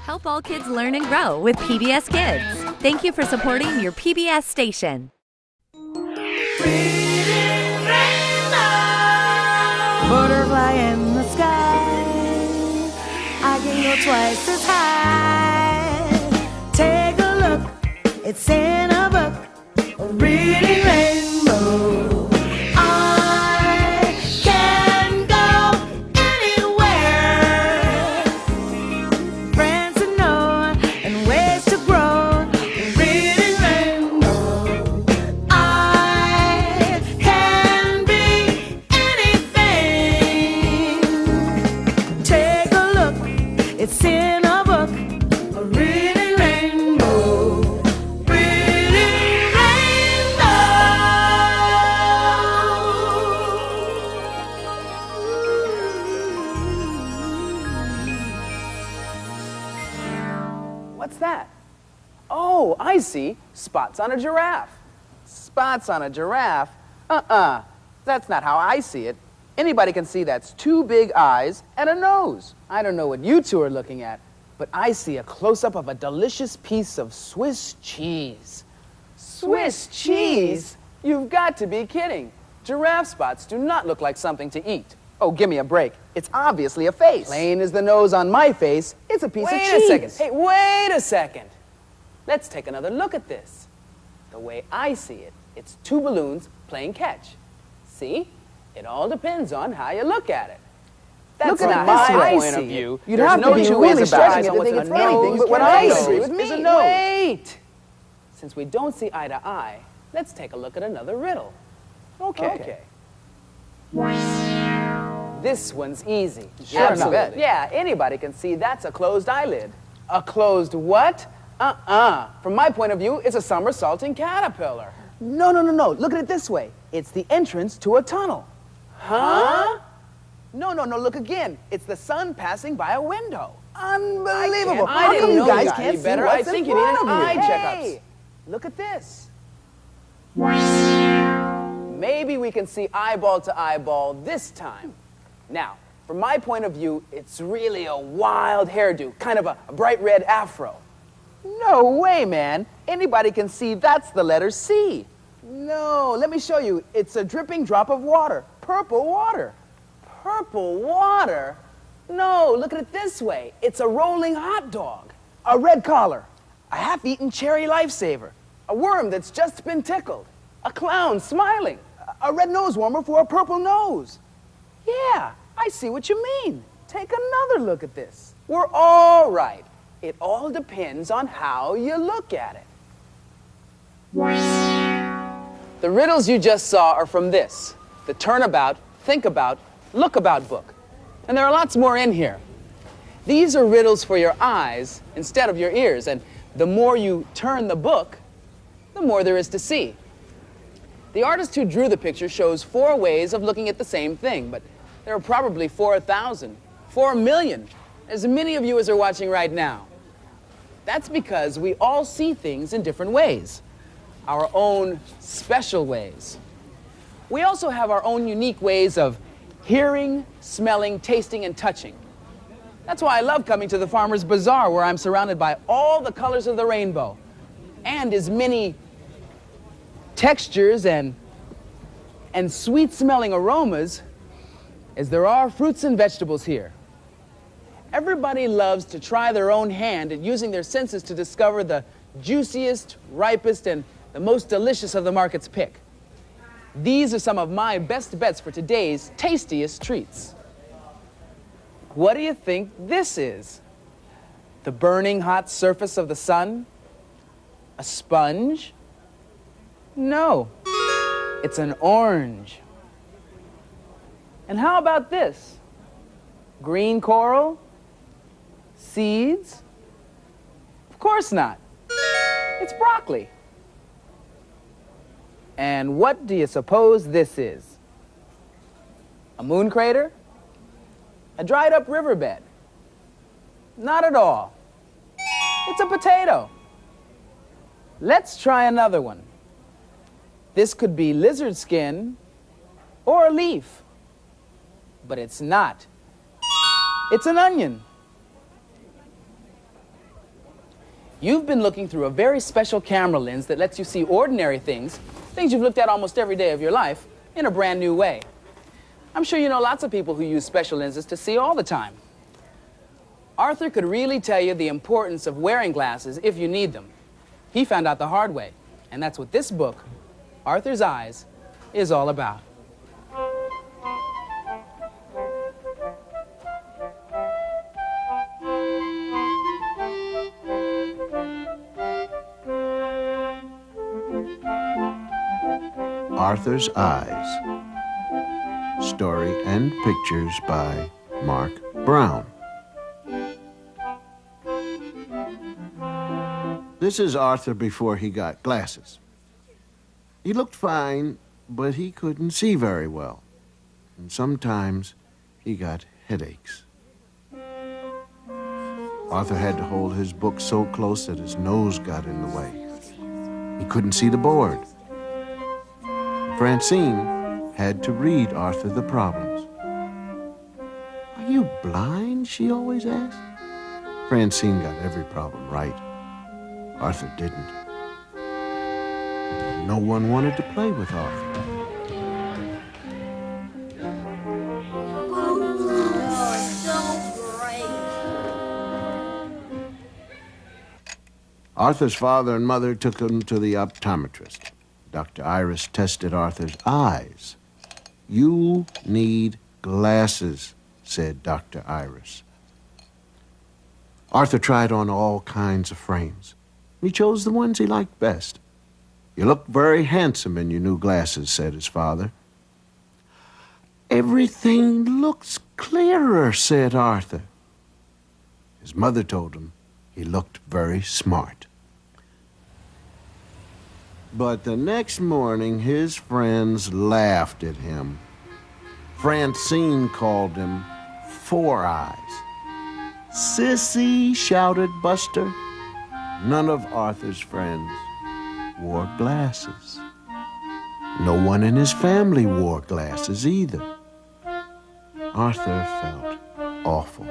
Help all kids learn and grow with PBS Kids. Thank you for supporting your PBS station. Butterfly in the sky, I can go twice as high. Take a look, it's in a book, a reading rainbow. I can go anywhere. Friends to know and ways to grow. A reading rainbow. I can be anything. Take a look, it's in a book, a reading rainbow. Reading rainbow. What's that? Oh, I see. Spots on a giraffe. Spots on a giraffe? That's not how I see it. Anybody can see that's two big eyes and a nose. I don't know what you two are looking at, but I see a close-up of a delicious piece of Swiss cheese. Swiss cheese? You've got to be kidding. Giraffe spots do not look like something to eat. Oh, give me a break. It's obviously a face. Plain as the nose on my face, it's a piece of cheese. Wait a second. Hey, wait a second. Let's take another look at this. The way I see it, it's two balloons playing catch. See? It all depends on how you look at it. That's not my point of view. You'd have to be really stretching it to think it's anything but what I see with me. Wait! Since we don't see eye to eye, let's take a look at another riddle. Okay. This one's easy. Sure, absolutely. Yeah, anybody can see that's a closed eyelid. A closed what? From my point of view, it's a somersaulting caterpillar. No. Look at it this way. It's the entrance to a tunnel. Huh? No. Look again. It's the sun passing by a window. Unbelievable. How come you guys can't see better? what's I think in you need front an of you? eye checkups. Hey. Look at this. Maybe we can see eyeball to eyeball this time. Now, from my point of view, it's really a wild hairdo, kind of a bright red afro. No way, man. Anybody can see that's the letter C. No, let me show you. It's a dripping drop of water. Purple water. Purple water? No, look at it this way. It's a rolling hot dog. A red collar. A half-eaten cherry lifesaver. A worm that's just been tickled. A clown smiling. A red nose warmer for a purple nose. Yeah, I see what you mean. Take another look at this. We're all right. It all depends on how you look at it. The riddles you just saw are from this, the Turnabout, Think About, Look About book. And there are lots more in here. These are riddles for your eyes instead of your ears, and the more you turn the book, the more there is to see. The artist who drew the picture shows 4 ways of looking at the same thing, but there are probably 4,000, 4 million, as many of you as are watching right now. That's because we all see things in different ways, our own special ways. We also have our own unique ways of hearing, smelling, tasting, and touching. That's why I love coming to the Farmer's Bazaar, where I'm surrounded by all the colors of the rainbow, and as many textures and sweet-smelling aromas as there are fruits and vegetables here. Everybody loves to try their own hand at using their senses to discover the juiciest, ripest, and the most delicious of the market's pick. These are some of my best bets for today's tastiest treats. What do you think this is? The burning hot surface of the sun? A sponge? No, it's an orange. And how about this? Green coral? Seeds? Of course not. It's broccoli. And what do you suppose this is? A moon crater? A dried up riverbed? Not at all. It's a potato. Let's try another one. This could be lizard skin or a leaf, but it's not. It's an onion. You've been looking through a very special camera lens that lets you see ordinary things, things you've looked at almost every day of your life, in a brand new way. I'm sure you know lots of people who use special lenses to see all the time. Arthur could really tell you the importance of wearing glasses if you need them. He found out the hard way, and that's what this book, Arthur's Eyes, is all about. Arthur's Eyes. Story and pictures by Marc Brown. This is Arthur before he got glasses. He looked fine, but he couldn't see very well. And sometimes he got headaches. Arthur had to hold his book so close that his nose got in the way. He couldn't see the board. Francine had to read Arthur the problems. "Are you blind?" she always asked. Francine got every problem right. Arthur didn't. No one wanted to play with Arthur. Arthur's father and mother took him to the optometrist. Dr. Iris tested Arthur's eyes. "You need glasses," said Dr. Iris. Arthur tried on all kinds of frames. He chose the ones he liked best. "You look very handsome in your new glasses," said his father. "Everything looks clearer," said Arthur. His mother told him he looked very smart. But the next morning, his friends laughed at him. Francine called him Four Eyes. "Sissy," shouted Buster. None of Arthur's friends wore glasses. No one in his family wore glasses either. Arthur felt awful.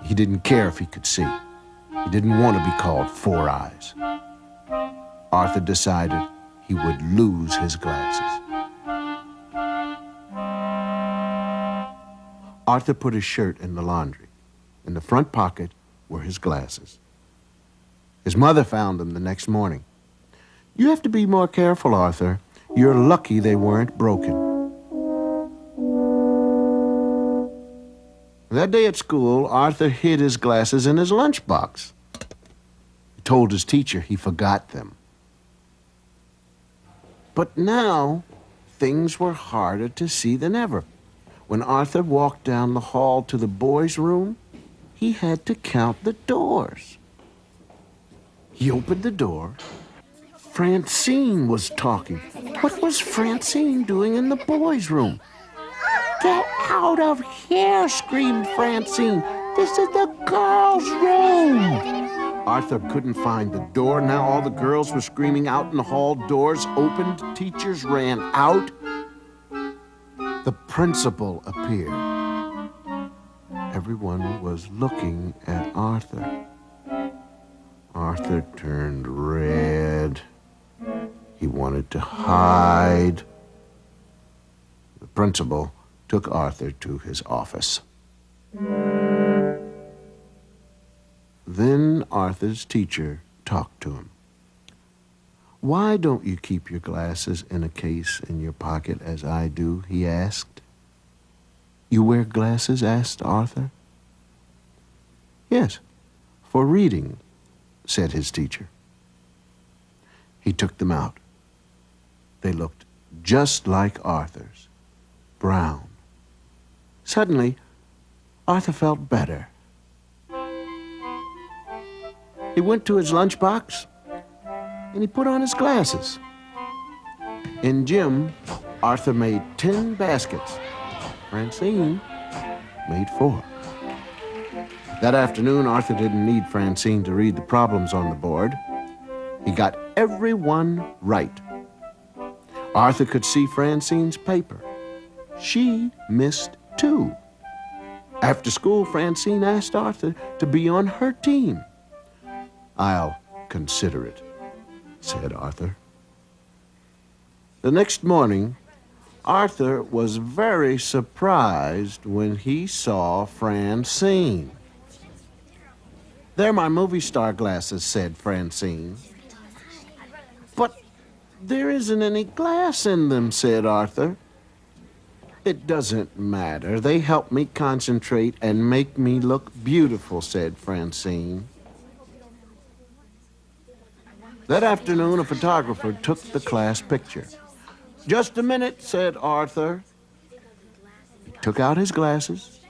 He didn't care if he could see. He didn't want to be called Four Eyes. Arthur decided he would lose his glasses. Arthur put his shirt in the laundry. In the front pocket were his glasses. His mother found them the next morning. "You have to be more careful, Arthur. You're lucky they weren't broken." That day at school, Arthur hid his glasses in his lunchbox. He told his teacher he forgot them. But now, things were harder to see than ever. When Arthur walked down the hall to the boys' room, he had to count the doors. He opened the door. Francine was talking. What was Francine doing in the boys' room? "Get out of here!" screamed Francine. "This is the girls' room!" Arthur couldn't find the door. Now all the girls were screaming out in the hall. Doors opened. Teachers ran out. The principal appeared. Everyone was looking at Arthur. Arthur turned red. He wanted to hide. The principal took Arthur to his office. Then Arthur's teacher talked to him. "Why don't you keep your glasses in a case in your pocket as I do?" he asked. "You wear glasses?" asked Arthur. "Yes, for reading," said his teacher. He took them out. They looked just like Arthur's, brown. Suddenly, Arthur felt better. He went to his lunchbox, and he put on his glasses. In gym, Arthur made 10 baskets. Francine made 4. That afternoon, Arthur didn't need Francine to read the problems on the board. He got every one right. Arthur could see Francine's paper. She missed 2. After school, Francine asked Arthur to be on her team. "I'll consider it," said Arthur. The next morning, Arthur was very surprised when he saw Francine. "They're my movie star glasses," said Francine. "But there isn't any glass in them," said Arthur. "It doesn't matter. They help me concentrate and make me look beautiful," said Francine. That afternoon, a photographer took the class picture. "Just a minute," said Arthur. He took out his glasses.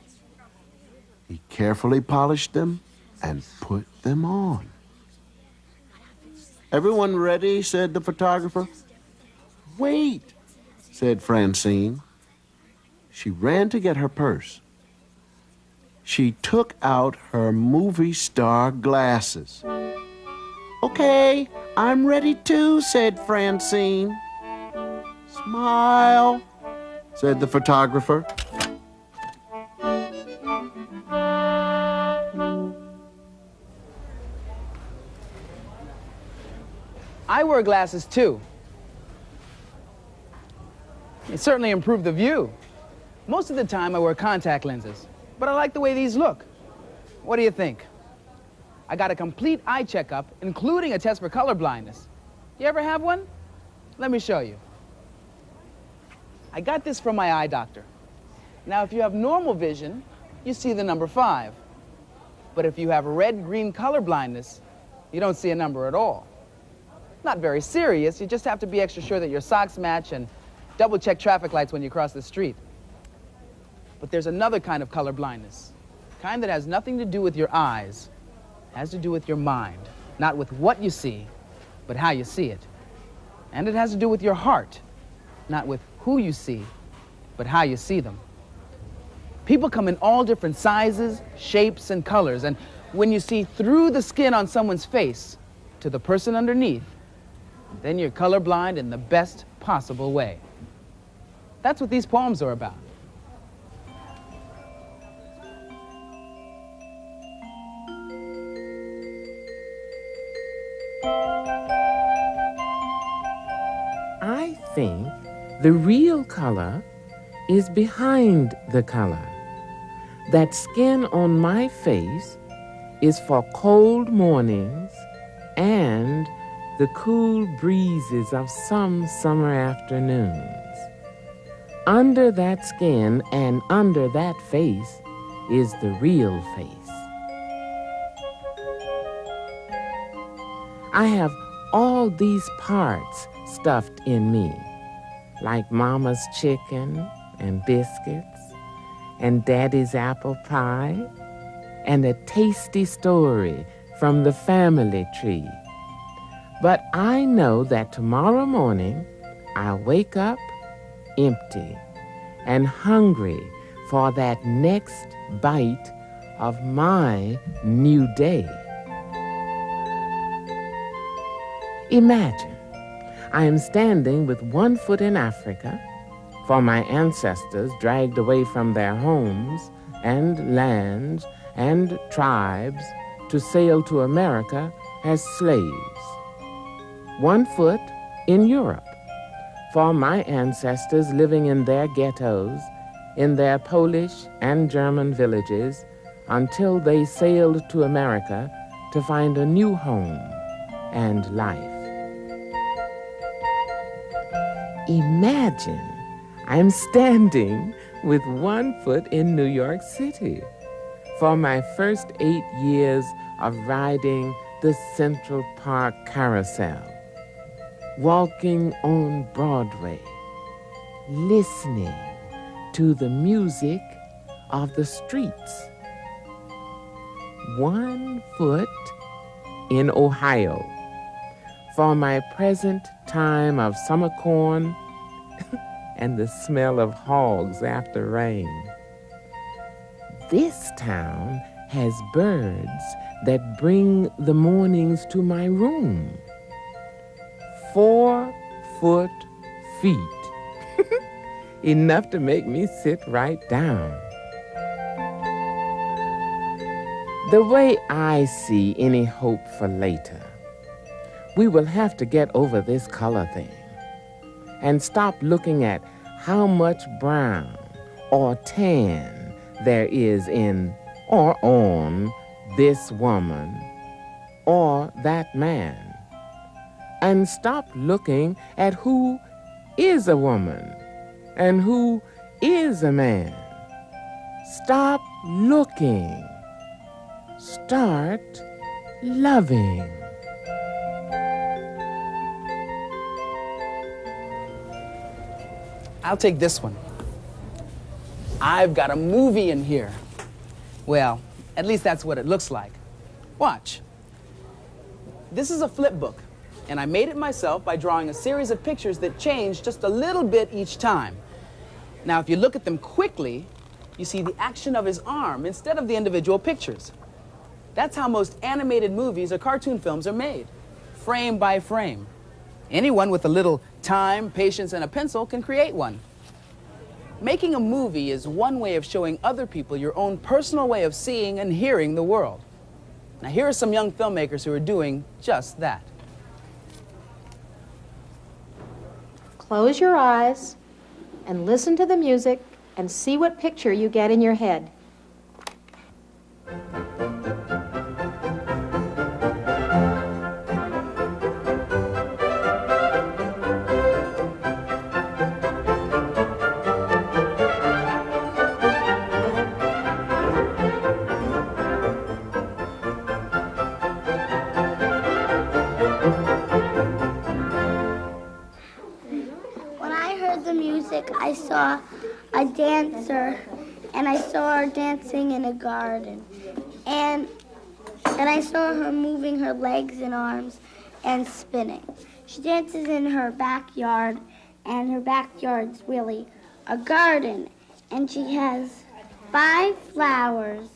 He carefully polished them and put them on. "Everyone ready?" said the photographer. "Wait," said Francine. She ran to get her purse. She took out her movie star glasses. "Okay, I'm ready too," said Francine. "Smile," said the photographer. I wear glasses too. It certainly improved the view. Most of the time I wear contact lenses, but I like the way these look. What do you think? I got a complete eye checkup, including a test for color blindness. You ever have one? Let me show you. I got this from my eye doctor. Now, if you have normal vision, you see the number 5. But if you have red-green color blindness, you don't see a number at all. Not very serious, you just have to be extra sure that your socks match and double-check traffic lights when you cross the street. But there's another kind of color blindness, kind that has nothing to do with your eyes. It has to do with your mind, not with what you see, but how you see it. And it has to do with your heart, not with who you see, but how you see them. People come in all different sizes, shapes, and colors, and when you see through the skin on someone's face to the person underneath, then you're colorblind in the best possible way. That's what these poems are about. I think the real color is behind the color. That skin on my face is for cold mornings and the cool breezes of some summer afternoons. Under that skin and under that face is the real face. I have all these parts stuffed in me, like Mama's chicken and biscuits and Daddy's apple pie and a tasty story from the family tree. But I know that tomorrow morning I'll wake up empty and hungry for that next bite of my new day. Imagine I am standing with one foot in Africa, for my ancestors dragged away from their homes and lands and tribes to sail to America as slaves. One foot in Europe, for my ancestors living in their ghettos, in their Polish and German villages, until they sailed to America to find a new home and life. Imagine I'm standing with one foot in New York City for my first 8 years of riding the Central Park Carousel, walking on Broadway, listening to the music of the streets. One foot in Ohio for my present time of summer corn and the smell of hogs after rain. This town has birds that bring the mornings to my room. 4 foot feet, enough to make me sit right down. The way I see any hope for later, we will have to get over this color thing and stop looking at how much brown or tan there is in or on this woman or that man, and stop looking at who is a woman and who is a man. Stop looking. Start loving. I'll take this one. I've got a movie in here. Well, at least that's what it looks like. Watch. This is a flip book, and I made it myself by drawing a series of pictures that change just a little bit each time. Now, if you look at them quickly, you see the action of his arm instead of the individual pictures. That's how most animated movies or cartoon films are made, frame by frame. Anyone with a little time, patience, and a pencil can create one. Making a movie is one way of showing other people your own personal way of seeing and hearing the world. Now, here are some young filmmakers who are doing just that. Close your eyes and listen to the music and see what picture you get in your head. I saw a dancer, and I saw her dancing in a garden. And I saw her moving her legs and arms and spinning. She dances in her backyard, and her backyard's really a garden. And she has 5 flowers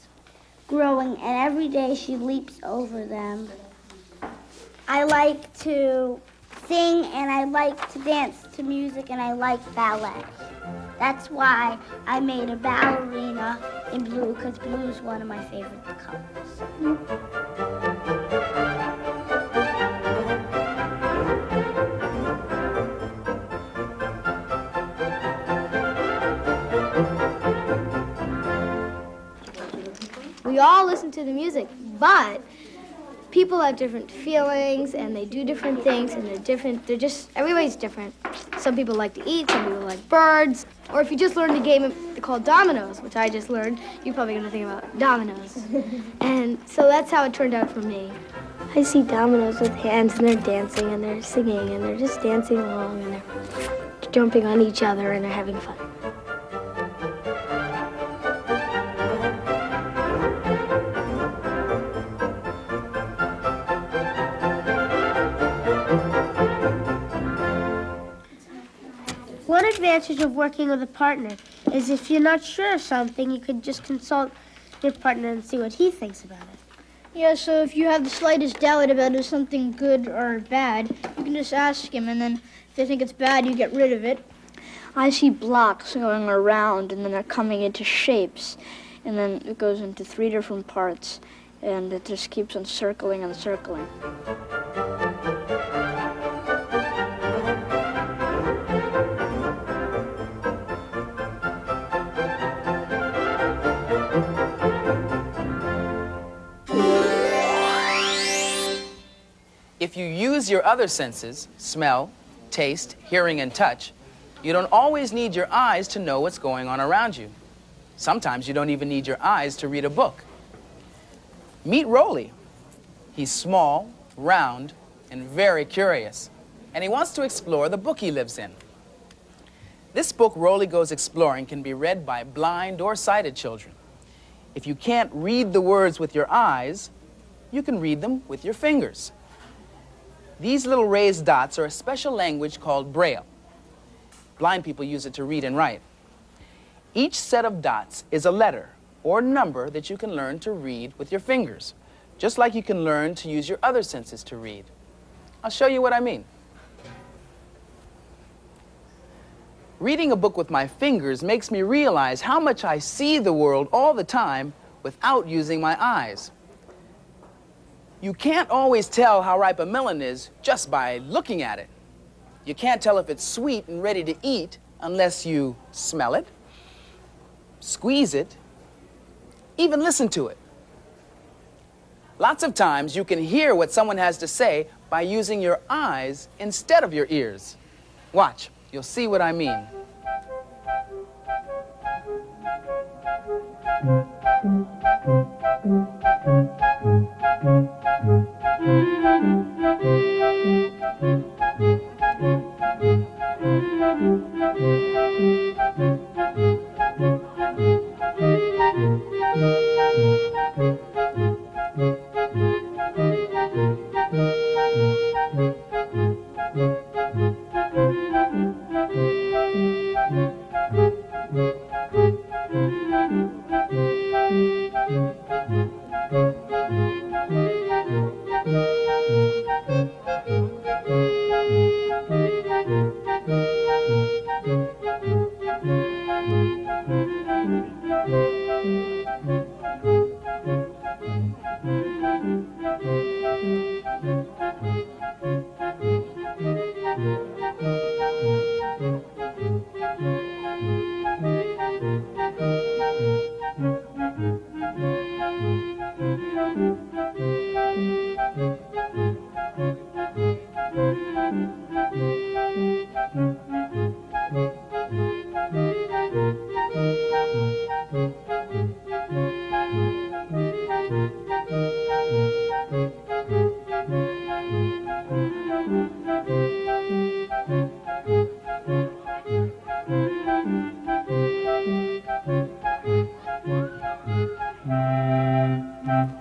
growing, and every day she leaps over them. I like to sing, and I like to dance to music, and I like ballet. That's why I made a ballerina in blue, because blue is one of my favorite colors. We all listen to the music, but people have different feelings and they do different things and everybody's different. Some people like to eat, some people like birds. Or if you just learned a game called dominoes, which I just learned, you're probably gonna think about dominoes. And so that's how it turned out for me. I see dominoes with hands and they're dancing and they're singing and they're just dancing along and they're jumping on each other and they're having fun. One advantage of working with a partner is if you're not sure of something, you could just consult your partner and see what he thinks about it. Yeah, so if you have the slightest doubt about if something good or bad, you can just ask him, and then if they think it's bad, you get rid of it. I see blocks going around, and then they're coming into shapes, and then it goes into 3 different parts, and it just keeps on circling and circling. If you use your other senses, smell, taste, hearing, and touch, you don't always need your eyes to know what's going on around you. Sometimes you don't even need your eyes to read a book. Meet Rolly. He's small, round, and very curious, and he wants to explore the book he lives in. This book, Rolly Goes Exploring, can be read by blind or sighted children. If you can't read the words with your eyes, you can read them with your fingers. These little raised dots are a special language called Braille. Blind people use it to read and write. Each set of dots is a letter or number that you can learn to read with your fingers, just like you can learn to use your other senses to read. I'll show you what I mean. Reading a book with my fingers makes me realize how much I see the world all the time without using my eyes. You can't always tell how ripe a melon is just by looking at it. You can't tell if it's sweet and ready to eat unless you smell it, squeeze it, even listen to it. Lots of times you can hear what someone has to say by using your eyes instead of your ears. Watch, you'll see what I mean.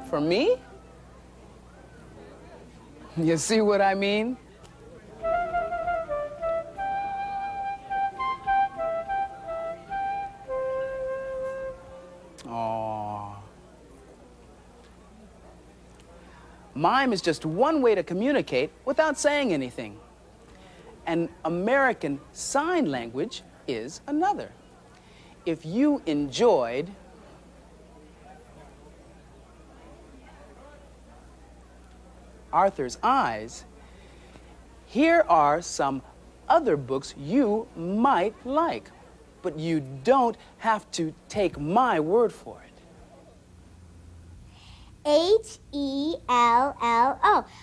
For me? You see what I mean? Aww. Mime is just one way to communicate without saying anything. And American Sign Language is another. If you enjoyed Arthur's Eyes, here are some other books you might like, but you don't have to take my word for it. H-E-L-L-O.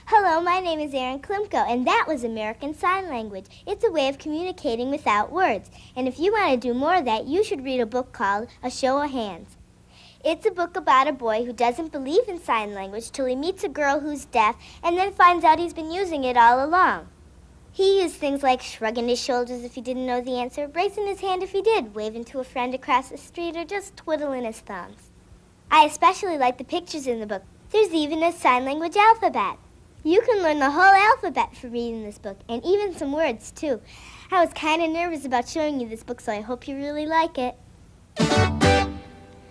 Hello, my name is 𝗟𝗲𝗀𝗀𝗀𝗀, and that was American Sign Language. It's a way of communicating without words. And if you want to do more of that, you should read a book called A Show of Hands. It's a book about a boy who doesn't believe in sign language till he meets a girl who's deaf and then finds out he's been using it all along. He used things like shrugging his shoulders if he didn't know the answer, raising his hand if he did, waving to a friend across the street, or just twiddling his thumbs. I especially like the pictures in the book. There's even a sign language alphabet. You can learn the whole alphabet from reading this book, and even some words, too. I was kind of nervous about showing you this book, so I hope you really like it.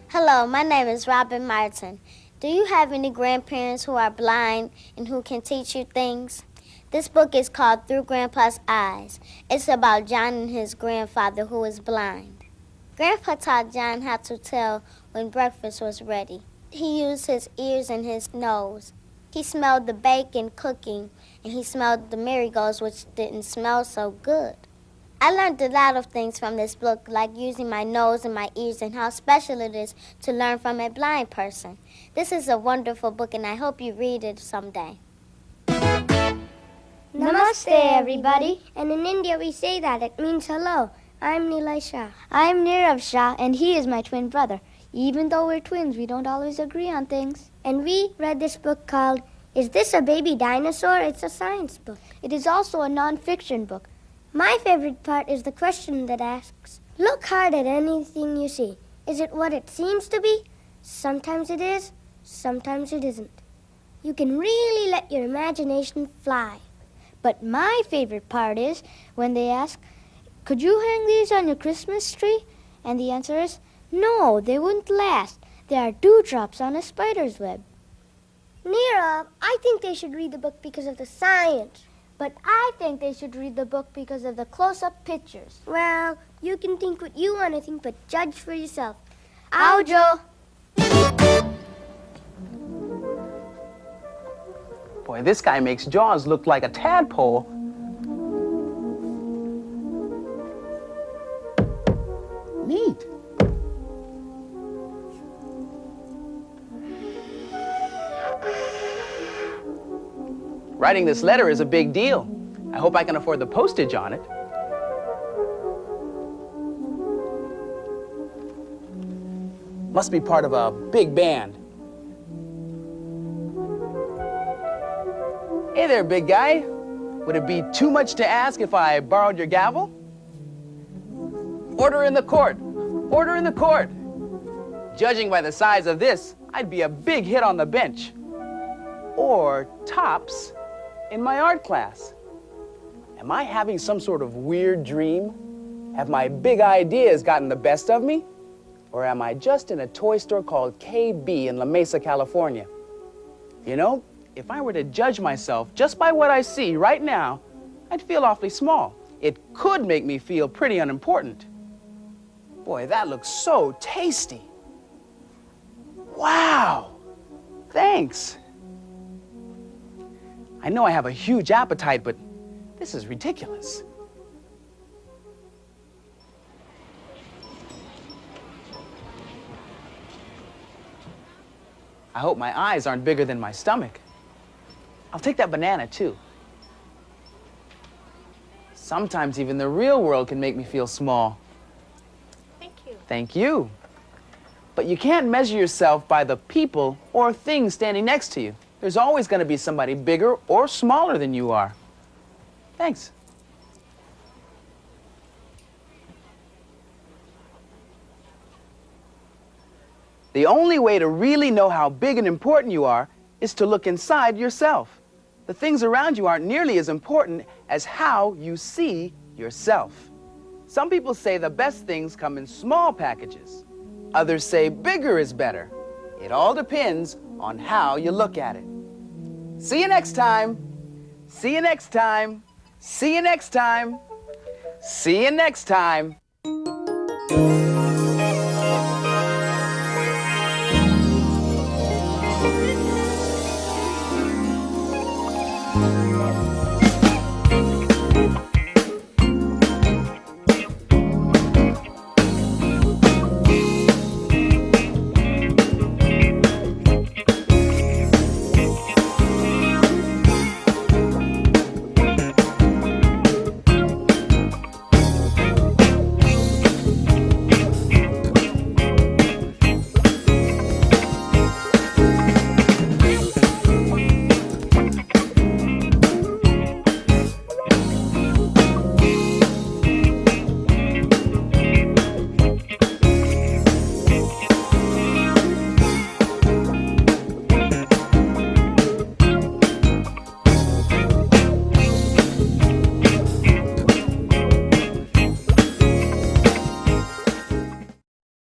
Hello, my name is Robin Martin. Do you have any grandparents who are blind and who can teach you things? This book is called Through Grandpa's Eyes. It's about John and his grandfather who is blind. Grandpa taught John how to tell when breakfast was ready. He used his ears and his nose. He smelled the bacon cooking, and he smelled the marigolds, which didn't smell so good. I learned a lot of things from this book, like using my nose and my ears and how special it is to learn from a blind person. This is a wonderful book, and I hope you read it someday. Namaste, everybody. And in India we say that. It means hello. I'm Nilay Shah. I'm Nirav Shah, and he is my twin brother. Even though we're twins, we don't always agree on things. And we read this book called Is This a Baby Dinosaur? It's a science book. It is also a non-fiction book. My favorite part is the question that asks, look hard at anything you see. Is it what it seems to be? Sometimes it is, sometimes it isn't. You can really let your imagination fly. But my favorite part is when they ask, could you hang these on your Christmas tree? And the answer is, no, they wouldn't last. They are dewdrops on a spider's web. Nira, I think they should read the book because of the science. But I think they should read the book because of the close-up pictures. Well, you can think what you want to think, but judge for yourself. Aujo! Boy, this guy makes Jaws look like a tadpole. Neat. Writing this letter is a big deal. I hope I can afford the postage on it. Must be part of a big band. Hey there, big guy. Would it be too much to ask if I borrowed your gavel? Order in the court. Order in the court. Judging by the size of this, I'd be a big hit on the bench. Or tops in my art class. Am I having some sort of weird dream? Have my big ideas gotten the best of me? Or am I just in a toy store called KB in La Mesa, California? You know, if I were to judge myself just by what I see right now, I'd feel awfully small. It could make me feel pretty unimportant. Boy, that looks so tasty. Wow, thanks. I know I have a huge appetite, but this is ridiculous. I hope my eyes aren't bigger than my stomach. I'll take that banana, too. Sometimes even the real world can make me feel small. Thank you. Thank you. But you can't measure yourself by the people or things standing next to you. There's always going to be somebody bigger or smaller than you are. Thanks. The only way to really know how big and important you are is to look inside yourself. The things around you aren't nearly as important as how you see yourself. Some people say the best things come in small packages. Others say bigger is better. It all depends on how you look at it. See you next time. See you next time. See you next time. See you next time.